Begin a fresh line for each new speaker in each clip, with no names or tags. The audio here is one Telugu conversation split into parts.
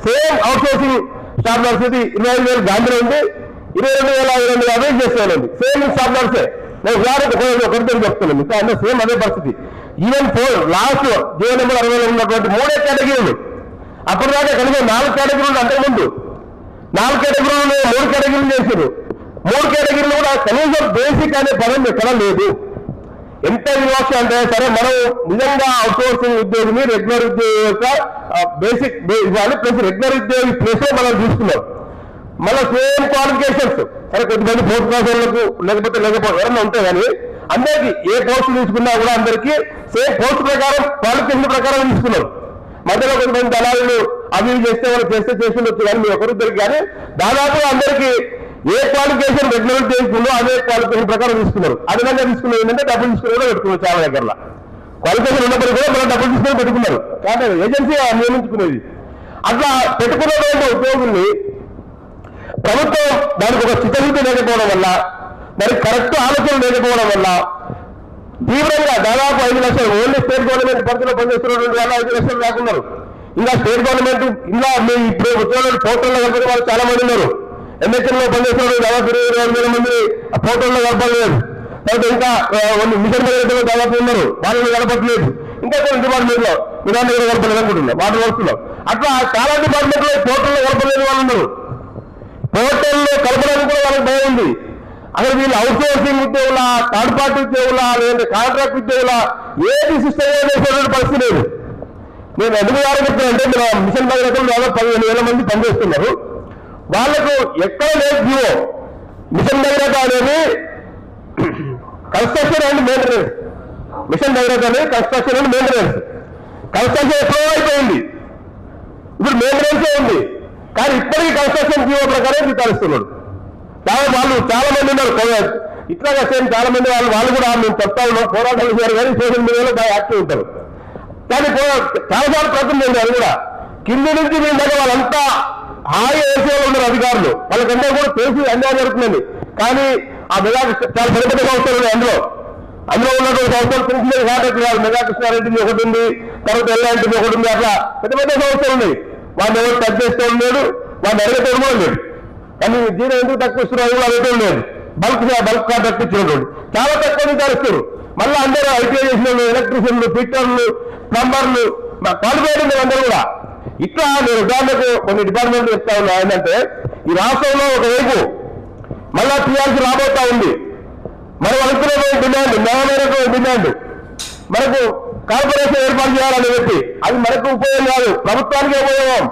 సేమ్ అవుట్ సోర్సింగ్ స్టాఫ్ నర్స్ 25,000 గాంధీలో ఉంది, 22,250 చేస్తానండి. సేమ్ స్టాఫ్ నర్సే. నేను ఒకరితో చెప్తున్నాను, ఇంకా అన్నీ సేమ్ అదే పరిస్థితి. ఈవెన్ లాస్ట్ జీవో నెంబర్ 60లో ఉన్నటువంటి 3 కేటగిరీలు, అప్పటిదాకా కనుక 4 కేటగిరీలు, అంతకుముందు 4 కేటగిరీలు 3 కేటగిరీలు చేశారు. 3 కేటగిరీలు కూడా కనీసం బేసిక్ అనే పదం ఎక్కడ లేదు. ఎంత వివక్ష అంటే సరే, మనం నిజంగా అవుట్ సోర్సింగ్ ఉద్యోగిని రెగ్యులర్ ఉద్యోగి యొక్క బేసిక్ ఇవ్వాలి, ప్లస్ రెగ్యులర్ ఉద్యోగి ప్లేస్ మనం తీసుకున్నాం. మళ్ళీ సేమ్ క్వాలిఫికేషన్స్ సరే, కొద్దిమంది పోస్ట్ క్లాసులకు లేకపోతే ఎవరన్నా ఉంటాయి, కానీ అందరికీ ఏ పోస్ట్ తీసుకున్నా కూడా అందరికీ సేమ్ పోస్ట్ ప్రకారం క్వాలిఫికేషన్ ప్రకారం తీసుకున్నాం. మధ్యలో కొంతమంది దళాలు అవి చేస్తే వాళ్ళు చేసి వచ్చు, కానీ మీ ఒకరిద్దరికి కానీ దాదాపు అందరికీ ఏ క్వాలిఫికేషన్ రెగ్యులర్ చేసుకుందో అదే క్వాలిఫికేషన్ ప్రకారం తీసుకున్నారు. అదనంగా తీసుకున్నది ఏంటంటే డబ్బులు తీసుకుని కూడా పెట్టుకున్నారు. చాలా దగ్గర క్వాలిఫికేషన్ ఉన్నప్పటికీ కూడా మనం డబ్బులు తీసుకుని పెట్టుకున్నారు, కానీ ఏజెన్సీ నియమించుకునేది. అట్లా పెట్టుకున్నటువంటి ఉద్యోగుల్ని ప్రభుత్వం దానికి ఒక చిత్తశుద్ధి లేకపోవడం వల్ల, దానికి కరెక్ట్ ఆలోచన లేకపోవడం వల్ల తీవ్రంగా దాదాపు 5 లక్షలు ఓన్లీ స్టేట్ గవర్నమెంట్ పరిధిలో పనిచేస్తున్నటువంటి వాళ్ళు 5 లక్షలు రాకున్నారు. ఇంకా స్టేట్ గవర్నమెంట్ ఇంకా మీ ఇప్పుడు వచ్చిన పోర్టల్లో కలిపి వాళ్ళు చాలా మంది ఉన్నారు. ఎన్హెచ్ఎంలో పనిచేస్తున్న దాదాపు 22,000 మంది పోర్టల్లో కలపలేదు. తర్వాత ఇంకా మిషన్ దగ్గర దాదాపు ఉన్నారు, వాళ్ళని కలపట్లేదు. ఇంకా కొన్ని డిపార్ట్మెంట్లో విధానం దగ్గర కలపలేదు అనుకుంటున్నారు, వాటర్ వర్క్స్ లో. అట్లా చాలా డిపార్ట్మెంట్లో పోర్టల్లో కలపలేని వాళ్ళు ఉన్నారు. పోర్టల్లో కలపడానికి కూడా వాళ్ళకి భయం ఉంది. అసలు వీళ్ళు అవుట్ సోర్సింగ్ ఉద్యోగుల, థర్డ్ పార్టీ ఉద్యోగుల, లేదంటే కాంట్రాక్ట్ ఉద్యోగుల ఏది సిస్టమ్ చేసేటువంటి పరిస్థితి లేదు. నేను ఎందుకు చెప్తున్నానంటే, మన మిషన్ భగీరథలో దాదాపు 15,000 మంది పనిచేస్తున్నారు. వాళ్లకు ఎక్కడ లేదు జీవో. మిషన్ భగీరథ అనేది construction and maintenance, mission Bhagiratha అనేది కన్స్ట్రక్షన్ అండ్ మెయింటెనెన్స్. కన్స్ట్రక్షన్ ఎప్పుడో అయిపోయింది, ఇప్పుడు మెయింటెనెన్సే ఉంది. కానీ ఇప్పటికీ కన్స్ట్రక్షన్ జీవో ప్రకారం జీతాలిస్తున్నాడు. వాళ్ళు చాలా మంది ఉన్నారు ఇట్లాగా సేమ్ చాలా మంది వాళ్ళు కూడా మేము చెప్తా ఉన్నాం, పోరాటాలు చేశారు, కానీ సోషల్ మీడియాలో బాగా యాక్టివ్ ఉంటారు. కానీ చాలాసార్లు ప్రకటన అది కూడా కింది నుంచి వీళ్ళ దగ్గర వాళ్ళంతా హాయి ఏసీలో ఉన్నారు అధికారులు, వాళ్ళకంటే కూడా తెలిసి అన్యాయం జరుగుతుందండి. కానీ ఆ మెగా చాలా పెద్ద పెద్ద సంస్థలు ఉన్నాయి, అందులో ఉన్నటువంటి సంస్థలు చిన్న చిన్న కాంట్రాక్ట్ కాదు. మెగా కృష్ణారెడ్డిది ఒకటి ఉంది, తర్వాత ఎల్లాంటిది ఒకటి ఉంది. అట్లా పెద్ద పెద్ద సంస్థలు ఉన్నాయి. వాడిని ఎవరు టచ్ చేస్తూ లేడు, వాడిని అడిగేటోడు కూడా లేదు. కానీ దీని ఎందుకు తక్కువ ఇస్తున్నారు కూడా అడగటం లేదు. బల్క్ కాంట్రాక్ట్ ఇచ్చినటువంటి చాలా తక్కువ నుంచి ఇస్తారు. మళ్ళీ అందరూ ఐటీఐ చేసిన వాళ్ళు, ఎలక్ట్రీషియన్లు, ఫిట్టర్లు, ప్లంబర్లు, క్వాలిఫైడ్ అందరూ కూడా. ఇట్లా నేను ఉదాహరణకు కొన్ని డిపార్ట్మెంట్లు చెప్తా ఉన్నా ఏంటంటే, ఈ రాష్ట్రంలో ఒకవైపు మళ్ళా టీఆర్సీ రాబోతా ఉంది. మనం అనుకునే డిమాండ్, న్యాయమైన డిమాండ్, మనకు కార్పొరేషన్ ఏర్పాటు చేయాలని చెప్పి, అది మనకు ఉపయోగం కాదు, ప్రభుత్వానికి ఉపయోగం.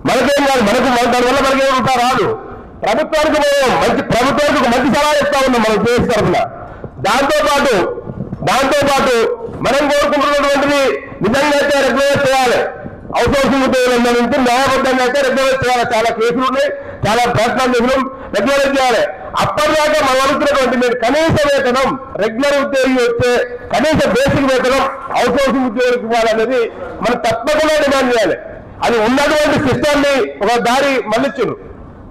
మనకేం కాదు, దానివల్ల మనకేం ఉంటా రాదు, ప్రభుత్వానికి ఉపయోగం. ప్రభుత్వానికి మంచి సలహా ఇస్తా ఉన్నాం మనం చేసే తరఫున. దాంతోపాటు మనం కోరుకుంటున్నటువంటిది నిజంగా అయితే రెగ్యులర్ చేయాలి. అవుట్ సోర్సింగ్ ఉద్యోగులందరి నుంచి న్యాయబద్ధంగా అయితే రెగ్యులర్ చేయాలి. చాలా కేసులు ఉన్నాయి, చాలా ప్రయత్నాలు చేసినాం, రెగ్యులర్ చేయాలి. అప్పటిదాకా మనం అనుకున్నటువంటి మీరు కనీస వేతనం, రెగ్యులర్ ఉద్యోగి వచ్చే కనీస బేసిక్ వేతనం అవుట్ సోర్సింగ్ ఉద్యోగులకు ఇవ్వాలనేది మనం తప్పకుండా డిమాండ్ చేయాలి. అది ఉన్నటువంటి సిస్టమ్ని ఒక దారి మళ్ళించును,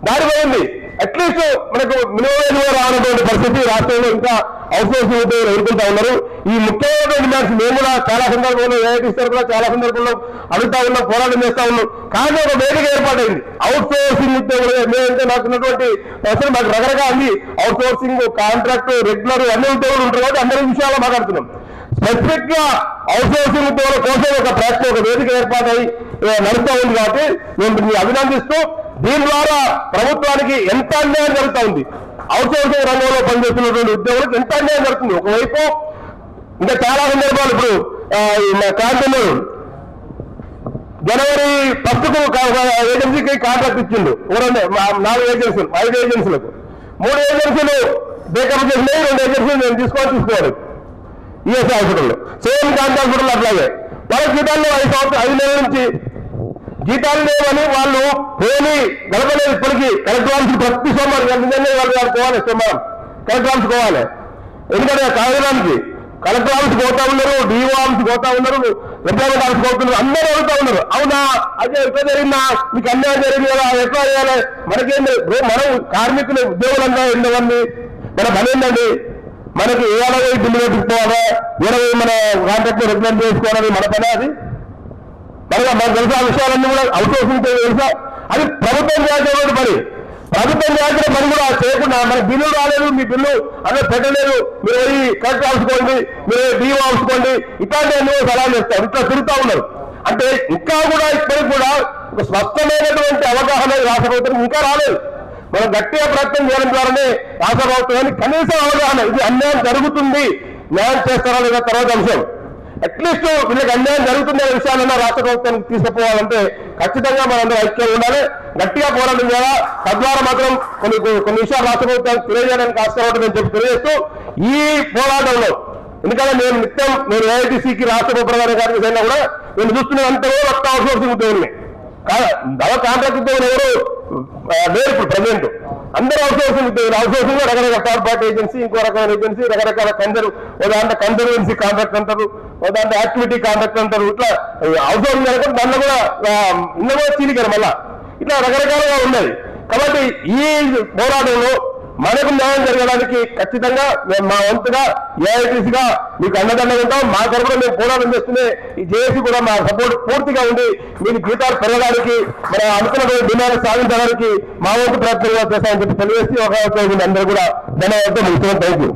దారి పోయింది. అట్లీస్ట్ మనకు మినిమం రానటువంటి పరిస్థితి రాష్ట్రంలో ఇంకా అవుట్ సోర్సింగ్ ఉద్యోగులు ఎదుర్కొంటా ఉన్నారు. ఈ ముఖ్యమైన డిమాండ్స్ మేము కూడా చాలా సందర్భంలో ఏఐటీసీ కూడా చాలా సందర్భంలో అడుగుతా ఉన్నాం, పోరాటం చేస్తా ఉన్నాం. కానీ ఒక వేదిక ఏర్పాటైంది అవుట్ సోర్సింగ్ ఉద్యోగులు. మేమైతే నాకున్నటువంటి ప్రశ్న మాకు రకరకాల ఉంది. అవుట్ సోర్సింగ్, కాంట్రాక్ట్, రెగ్యులర్ అన్ని ఉద్యోగులు ఉంటారు కాబట్టి అందరి విషయాల్లో మాట్లాడుతున్నాం. స్పెసిఫిక్ గా అవుట్ సోర్సింగ్ ఉద్యోగుల కోసం ఒక ప్రయత్నం, ఒక వేదిక ఏర్పాటై నడుస్తూ ఉంది. కాబట్టి మేము అభినందిస్తూ, దీని ద్వారా ప్రభుత్వానికి ఎంత అన్యాయం జరుగుతూ ఉంది, అవుట్ సోర్సింగ్ రంగంలో పనిచేస్తున్నటువంటి ఉద్యోగులకు ఎంత అన్యాయం జరుగుతుంది. ఒకవైపు ఇంకా చాలా సందర్భాలు, ఇప్పుడు కాంటైనర్ జనవరి 1కు ఏజెన్సీకి కాంట్రాక్ట్ ఇచ్చిండు. 4 ఏజెన్సీలు, 5 ఏజెన్సీలకు 3 ఏజెన్సీలు బ్రేకప్ చేసినాయి, 2 ఏజెన్సీలు నేను తీసుకోవాలి ఈఎస్ఐ హాస్పిటల్లో. సేమ్ కాంతి హాస్పిటల్ అట్లాగే వాళ్ళ జీతాల్లో 5 నెలల నుంచి జీతాలు లేవని వాళ్ళు పోనీ గడపలేదు. ఇప్పటికీ కలెక్టర్ ఆఫీస్ ప్రతి సోమవారం వాళ్ళు పోవాలి, సోమవారం కలెక్టర్ ఆఫీస్ పోవాలి. ఎందుకంటే కాగడానికి కలెక్టర్ ఆఫీస్ పోతా ఉన్నారు, డిఓ ఆఫీస్ పోతా ఉన్నారు, ఎంప్లాయ్మెంట్ ఆఫీస్ పోతున్నారు, అందరూ అడుగుతా ఉన్నారు. అవునా, అదే ఎట్లా జరిగిందా, మీకు అన్యాయం జరిగింది కదా, ఎట్లా చేయాలి, మనకేంటి, మనం కార్మికులు ఉద్యోగులంతా ఉండవన్నీ మన పని ఏంటండి, మనకి ఏడాది బిల్లు పెట్టుకోవాలా, 20 మన కాంట్రాక్ట్ రెగ్యులర్ చేసుకోవాలని మన పని. అది మనకు తెలుసా ఆ విషయాలన్నీ కూడా అవుట్సోర్సింగ్ తెలుసా? అది ప్రభుత్వం చేయాల్సిన పని. ప్రభుత్వం చేయాల్సిన పని కూడా చేయకుండా మనకు బిల్లు రాలేదు, మీ బిల్లు అలా పెట్టలేదు, మీరు పోయి కలెక్టర్ ఆల్చుకోండి, మీరు డిఓ ఆల్చుకోండి, ఇట్లాంటివన్నీ సలహాలు చేస్తారు. ఇట్లా తిరుగుతూ ఉన్నారు. అంటే ఇంకా కూడా ఇప్పటికి కూడా ఒక స్పష్టమైనటువంటి అవగాహన రాష్ట్ర ప్రభుత్వం ఇంకా రాలేదు. మనం గట్టిగా ప్రయత్నం చేయడం ద్వారానే రాష్ట్ర ప్రభుత్వానికి కనీసం అవగాహన, ఇది అన్యాయం జరుగుతుంది, న్యాయం చేస్తారా లేదా తర్వాత అంశం. అట్లీస్ట్ వీళ్ళకి అన్యాయం జరుగుతున్న విషయాలన్నా రాష్ట్ర ప్రభుత్వానికి తీసుకుపోవాలంటే ఖచ్చితంగా మనందరూ ఐక్యంగా ఉండాలి, గట్టిగా పోరాటం చేయాలా. తద్వారా మాత్రం కొన్ని విషయాలు రాష్ట్ర ప్రభుత్వానికి తెలియజేయడానికి ఆస్కారం ఉంటుందని చెప్పి తెలియజేస్తూ ఈ పోరాటంలో, ఎందుకంటే నేను ఏఐటీసీకి రాష్ట్ర ప్రధాన కార్యదర్శి అయినా కూడా నేను చూస్తున్నదంతా ఒక్క అవుట్సోర్సింగ్ ఉద్యోగుల్ని, కాంట్రాక్ట్ ఉద్యోగులు ఎవరు లేరు ఇప్పుడు ప్రజెంట్. అందరూ అవుట్సోర్సింగ్ ఉద్యోగులు. అవుట్సోర్సింగ్ లో రకరకాల థర్డ్ పార్టీ ఏజెన్సీ, ఇంకో రకమైన ఏజెన్సీ, రకరకాల దాంట్లో కన్సర్వెన్సీ కాంట్రాక్ట్ అంటారు, దాంట్లో యాక్టివిటీ కాంట్రాక్ట్ అంటారు. ఇట్లా అవుట్సోర్సింగ్ అనుకుంటే దాంట్లో కూడా ఇన్న కూడా చీలికారు మళ్ళా. ఇట్లా రకరకాలుగా ఉన్నాయి. కాబట్టి ఈ పోరాటంలో మనకు న్యాయం జరగడానికి ఖచ్చితంగా మేము మా వంతుగా ఏఐటీసీగా మీకు అండదండగా ఉంటాం. మా తరఫున మేము పోరాటం చేస్తూనే ఈ జేఏసీ కూడా మా సపోర్ట్ పూర్తిగా ఉంది. మీకు జీతాలు పెరగడానికి, మన అనుకున్న డిమాండ్ సాధించడానికి మా వంతు ప్రయత్నంగా చేస్తామని చెప్పి తెలియజేసి ఒక అందరూ కూడా ధన్యవాదాలు ముగిస్తున్నాం. Thank you.